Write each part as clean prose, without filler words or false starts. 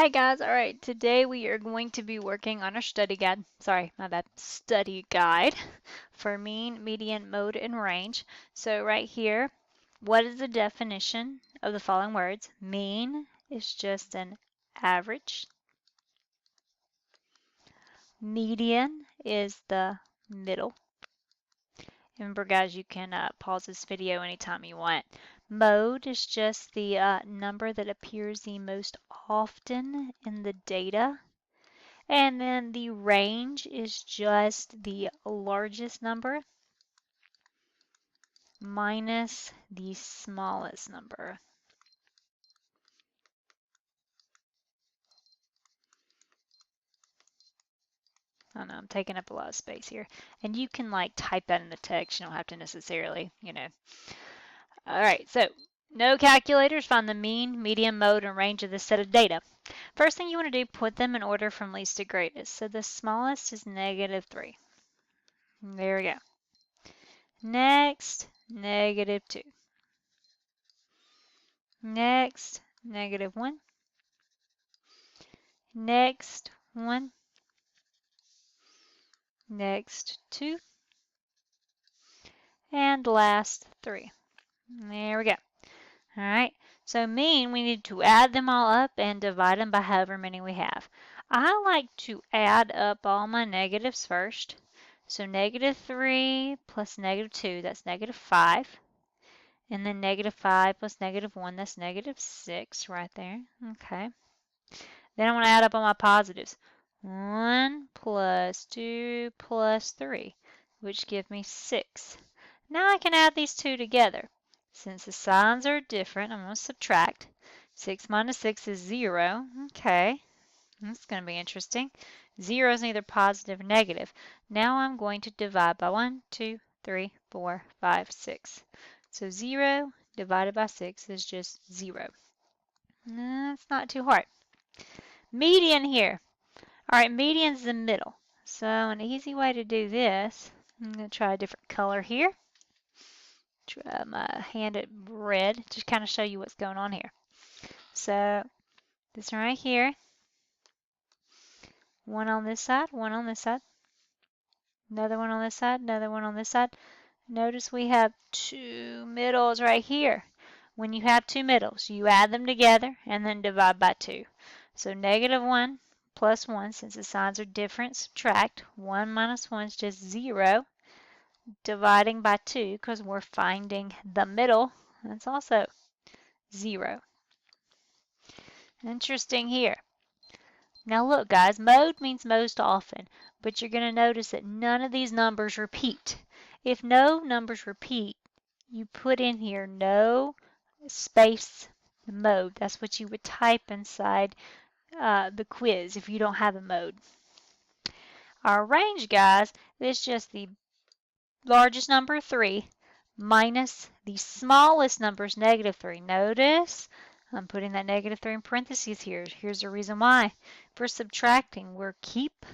Hi guys, alright, today we are going to be working on our study guide, study guide for mean, median, mode, and range. So right here, what is the definition of the following words? Mean is just an average. Median is the middle. Remember guys, you can pause this video anytime you want. Mode is just the number that appears the most often in the data. And then the range is just the largest number minus the smallest number. I know I'm taking up a lot of space here. And you can like type that in the text. You don't have to necessarily, All right, so no calculators. Find the mean, median, mode, and range of this set of data. First thing you want to do, put them in order from least to greatest. So the smallest is -3. There we go. Next, -2. Next, -1. Next, 1. Next, 2. And last, 3. There we go. All right, so mean, we need to add them all up and divide them by however many we have. I like to add up all my negatives first. So -3 plus -2, that's -5. And then -5 plus -1, that's -6 right there. Okay. Then I want to add up all my positives. 1 plus 2 plus 3, which give me 6. Now I can add these two together. Since the signs are different, I'm going to subtract. 6 minus 6 is 0. Okay, that's going to be interesting. 0 is neither positive or negative. Now I'm going to divide by 1, 2, 3, 4, 5, 6. So 0 divided by 6 is just 0. That's not too hard. Median here. All right, median's the middle. So an easy way to do this, I'm going to try a different color here. Try my hand at red, just kind of show you what's going on here. So this one right here, one on this side, one on this side, another one on this side, another one on this side. Notice we have two middles right here. When you have two middles, you add them together and then divide by 2. So -1 plus 1, since the signs are different, subtract. 1 minus 1 is just 0. Dividing by 2, because we're finding the middle, that's also 0. Interesting here. Now look guys, mode means most often, but you're going to notice that none of these numbers repeat. If no numbers repeat, you put in here no space mode. That's what you would type inside the quiz if you don't have a mode. Our range, guys, is just the largest number, 3, minus the smallest number is -3. Notice I'm putting that -3 in parentheses here. Here's the reason why. For subtracting, we're keep,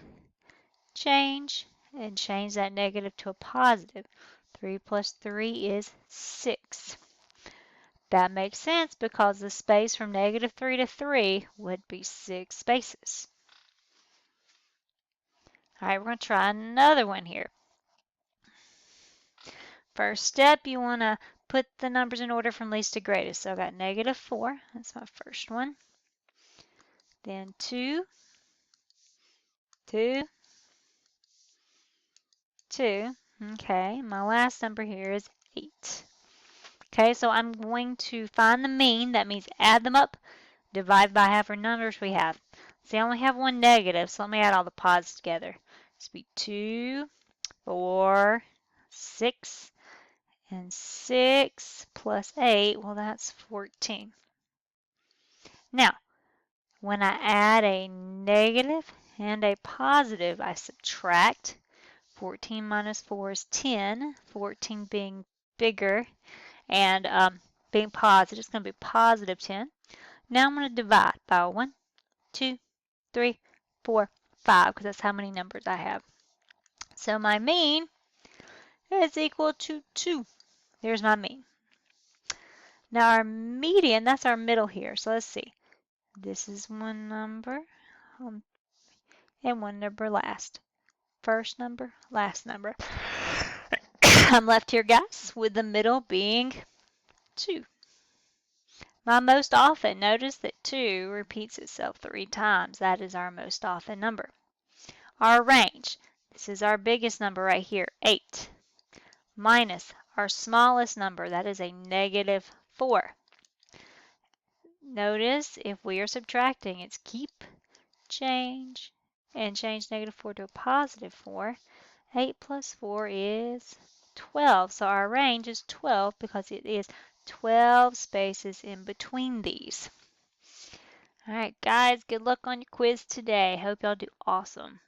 change, and change that negative to a positive. 3 plus 3 is 6. That makes sense because the space from -3 to 3 would be 6 spaces. All right, we're going to try another one here. First step, you want to put the numbers in order from least to greatest. So I've got -4, that's my first one. Then 2, 2, 2. Okay, my last number here is 8. Okay, so I'm going to find the mean. That means add them up, divide by however numbers we have. See, I only have one negative, so let me add all the positives together. This would be 2, 4, 6, and 6 plus 8, well, that's 14. Now, when I add a negative and a positive, I subtract. 14 minus 4 is 10, 14 being bigger and being positive, it's going to be positive 10. Now I'm going to divide by 1, 2, 3, 4, 5, because that's how many numbers I have. So my mean is equal to 2. There's my mean. Now our median, that's our middle here. So let's see. This is one number, and one number last. First number, last number. I'm left here, guys, with the middle being 2. My most often, notice that 2 repeats itself 3 times. That is our most often number. Our range, this is our biggest number right here, 8, minus our smallest number, that is a negative 4. Notice if we are subtracting, it's keep, change, and change negative 4 to a positive 4. 8 plus 4 is 12. So our range is 12 because it is 12 spaces in between these. All right, guys, good luck on your quiz today. Hope y'all do awesome.